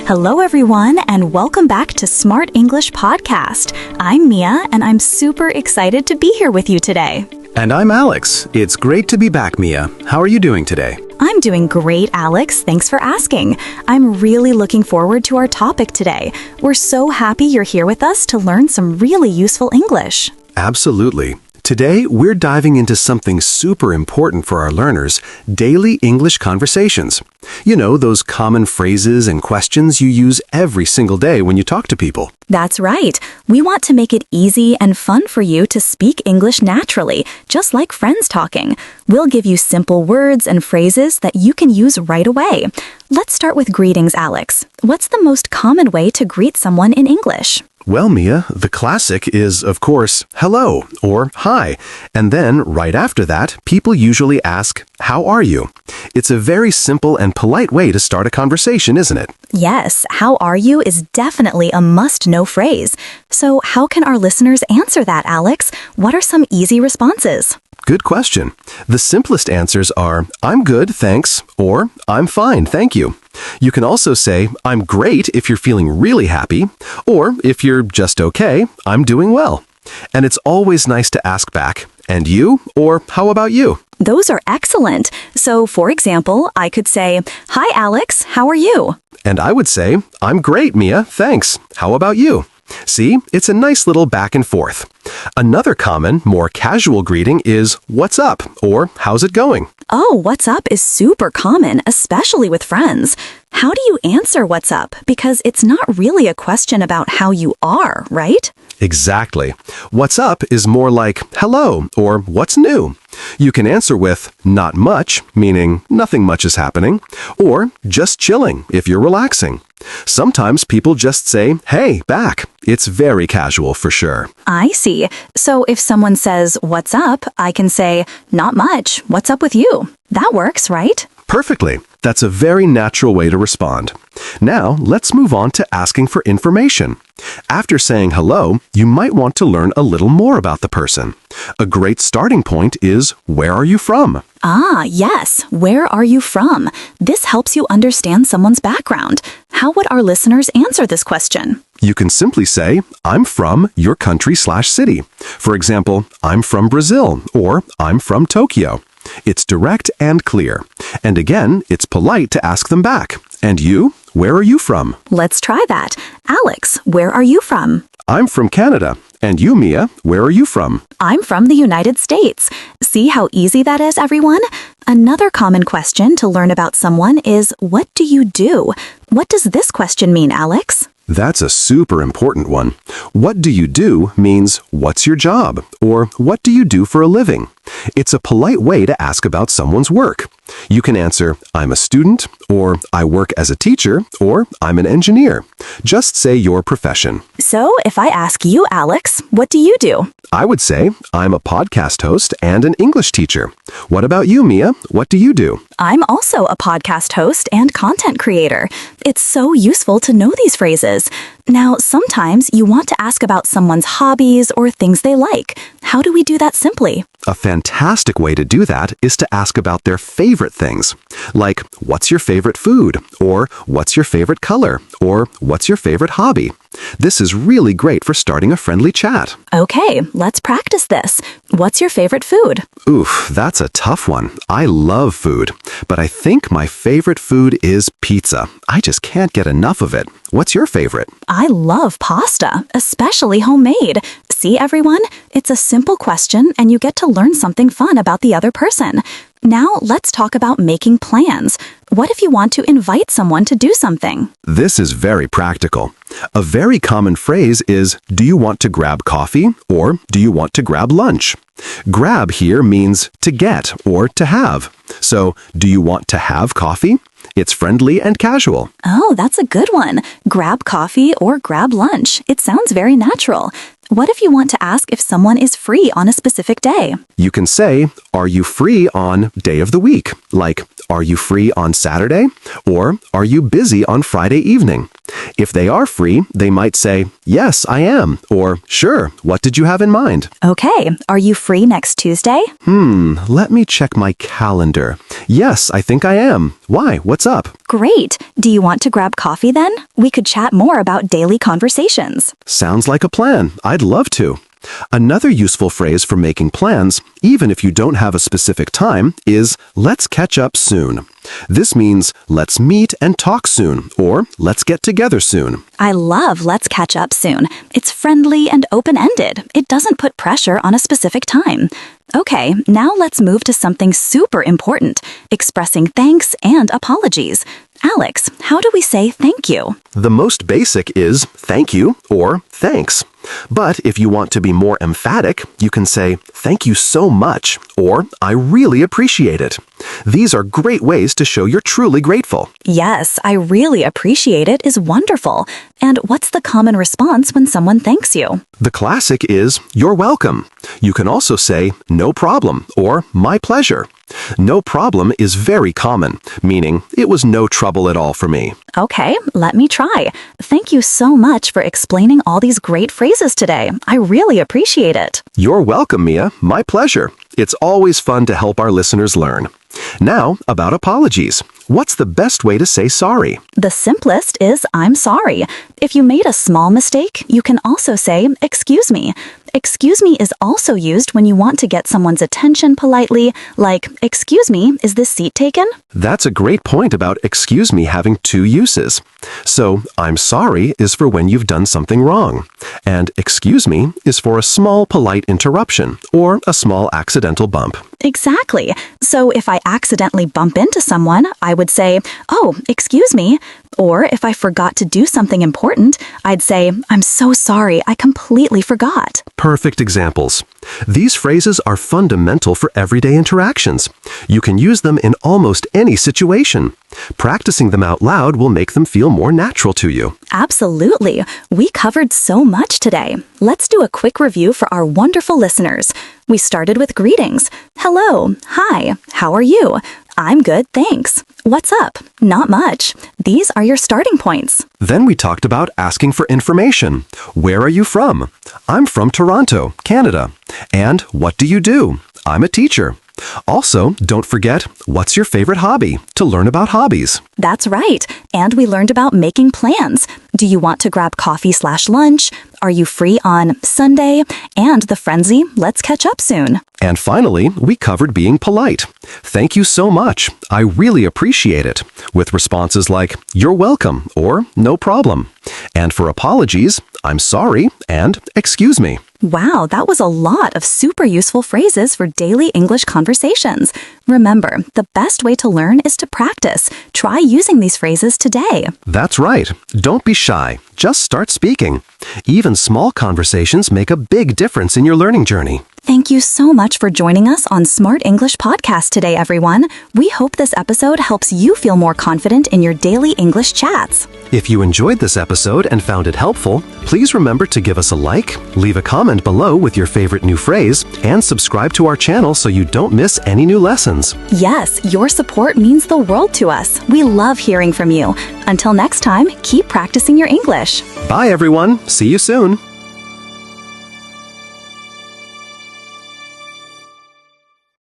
Hello, everyone, and welcome back to Smart English Podcast. I'm Mia, and I'm super excited to be here with you today. And I'm Alex. It's great to be back, Mia. How are you doing today? I'm doing great, Alex. Thanks for asking. I'm really looking forward to our topic today. We're so happy you're here with us to learn some really useful English. Absolutely. Today, we're diving into something super important for our learners, daily English conversations. You know, those common phrases and questions you use every single day when you talk to people. That's right. We want to make it easy and fun for you to speak English naturally, just like friends talking. We'll give you simple words and phrases that you can use right away. Let's start with greetings, Alex. What's the most common way to greet someone in English? Well, Mia, the classic is, of course, hello or hi. And then, right after that, people usually ask, how are you? It's a very simple and polite way to start a conversation, isn't it? Yes, how are you is definitely a must-know phrase. So how can our listeners answer that, Alex? What are some easy responses? Good question. The simplest answers are, I'm good, thanks, or I'm fine, thank you. You can also say, I'm great if you're feeling really happy, or if you're just okay, I'm doing well. And it's always nice to ask back, and you, or how about you? Those are excellent. So, for example, I could say, hi, Alex, how are you? And I would say, I'm great, Mia, thanks. How about you? See, it's a nice little back and forth. Another common, more casual greeting is, what's up, or how's it going? Oh, what's up is super common, especially with friends. How do you answer what's up? Because it's not really a question about how you are, right? Exactly. What's up is more like hello or what's new. You can answer with not much, meaning nothing much is happening, or just chilling if you're relaxing. Sometimes people just say, hey, back. It's very casual for sure. I see. So if someone says, what's up, I can say, not much. What's up with you? That works, right? Perfectly. That's a very natural way to respond. Now, let's move on to asking for information. After saying hello, you might want to learn a little more about the person. A great starting point is, where are you from? Ah, yes. Where are you from? This helps you understand someone's background. How would our listeners answer this question? You can simply say, I'm from your country/city. For example, I'm from Brazil, or I'm from Tokyo. It's direct and clear. And again, it's polite to ask them back. And you? Where are you from? Let's try that. Alex, where are you from? I'm from Canada. And you, Mia, where are you from? I'm from the United States. See how easy that is, everyone? Another common question to learn about someone is, what do you do? What does this question mean, Alex? That's a super important one. What do you do means, what's your job? Or what do you do for a living? It's a polite way to ask about someone's work. You can answer, I'm a student, or I work as a teacher, or I'm an engineer. Just say your profession. So if I ask you, Alex, what do you do? I would say, I'm a podcast host and an English teacher. What about you, Mia? What do you do? I'm also a podcast host and content creator. It's so useful to know these phrases. Now, sometimes you want to ask about someone's hobbies or things they like. How do we do that simply? A fantastic way to do that is to ask about their favorite things. Like, what's your favorite food? Or what's your favorite color? Or what's your favorite hobby? This is really great for starting a friendly chat. Okay, let's practice this. What's your favorite food? Oof, that's a tough one. I love food, but I think my favorite food is pizza. I just can't get enough of it. What's your favorite? I love pasta, especially homemade. See, everyone? It's a simple question, and you get to learn something fun about the other person. Now, let's talk about making plans. What if you want to invite someone to do something? This is very practical. A very common phrase is, do you want to grab coffee or do you want to grab lunch? Grab here means to get or to have. So, do you want to have coffee? It's friendly and casual. Oh, that's a good one. Grab coffee or grab lunch. It sounds very natural. What if you want to ask if someone is free on a specific day? You can say, are you free on day of the week? Like, are you free on Saturday? Or are you busy on Friday evening? If they are free, they might say, yes, I am. Or, sure, what did you have in mind? Okay, are you free next Tuesday? Let me check my calendar. Yes, I think I am. Why? What's up? Great. Do you want to grab coffee then? We could chat more about daily conversations. Sounds like a plan. I'd love to. Another useful phrase for making plans, even if you don't have a specific time, is let's catch up soon. This means let's meet and talk soon, or let's get together soon. I love let's catch up soon. It's friendly and open-ended. It doesn't put pressure on a specific time. Okay, now let's move to something super important, expressing thanks and apologies. Alex, how do we say thank you? The most basic is thank you or thanks. But if you want to be more emphatic, you can say thank you so much or I really appreciate it. These are great ways to show you're truly grateful. Yes, I really appreciate it is wonderful. And what's the common response when someone thanks you? The classic is you're welcome. You can also say no problem or my pleasure. No problem is very common, meaning it was no trouble at all for me. Okay, let me try. Thank you so much for explaining all these great phrases today. I really appreciate it. You're welcome, Mia. My pleasure. It's always fun to help our listeners learn. Now, about apologies. What's the best way to say sorry? The simplest is I'm sorry. If you made a small mistake, you can also say excuse me. Excuse me is also used when you want to get someone's attention politely, like, excuse me, is this seat taken? That's a great point about excuse me having two uses. So, I'm sorry is for when you've done something wrong, and excuse me is for a small polite interruption or a small accidental bump. Exactly. So if I accidentally bump into someone, I would say, oh, excuse me. Or if I forgot to do something important, I'd say, I'm so sorry, I completely forgot. Perfect examples. These phrases are fundamental for everyday interactions. You can use them in almost any situation. Practicing them out loud will make them feel more natural to you. Absolutely. We covered so much today. Let's do a quick review for our wonderful listeners. We started with greetings. Hello. Hi. How are you? I'm good, thanks. What's up? Not much. These are your starting points. Then we talked about asking for information. Where are you from? I'm from Toronto, Canada. And what do you do? I'm a teacher. Also, don't forget, what's your favorite hobby? To learn about hobbies. That's right. And we learned about making plans. Do you want to grab coffee/lunch? Are you free on Sunday? And the frenzy, let's catch up soon. And finally, we covered being polite. Thank you so much. I really appreciate it. With responses like, you're welcome, or no problem. And for apologies, I'm sorry, and excuse me. Wow, that was a lot of super useful phrases for daily English conversations. Remember, the best way to learn is to practice. Try using these phrases today. That's right. Don't be shy. Just start speaking. Even small conversations make a big difference in your learning journey. Thank you so much for joining us on Smart English Podcast today, everyone. We hope this episode helps you feel more confident in your daily English chats. If you enjoyed this episode and found it helpful, please remember to give us a like, leave a comment below with your favorite new phrase, and subscribe to our channel so you don't miss any new lessons. Yes, your support means the world to us. We love hearing from you. Until next time, keep practicing your English. Bye, everyone. See you soon.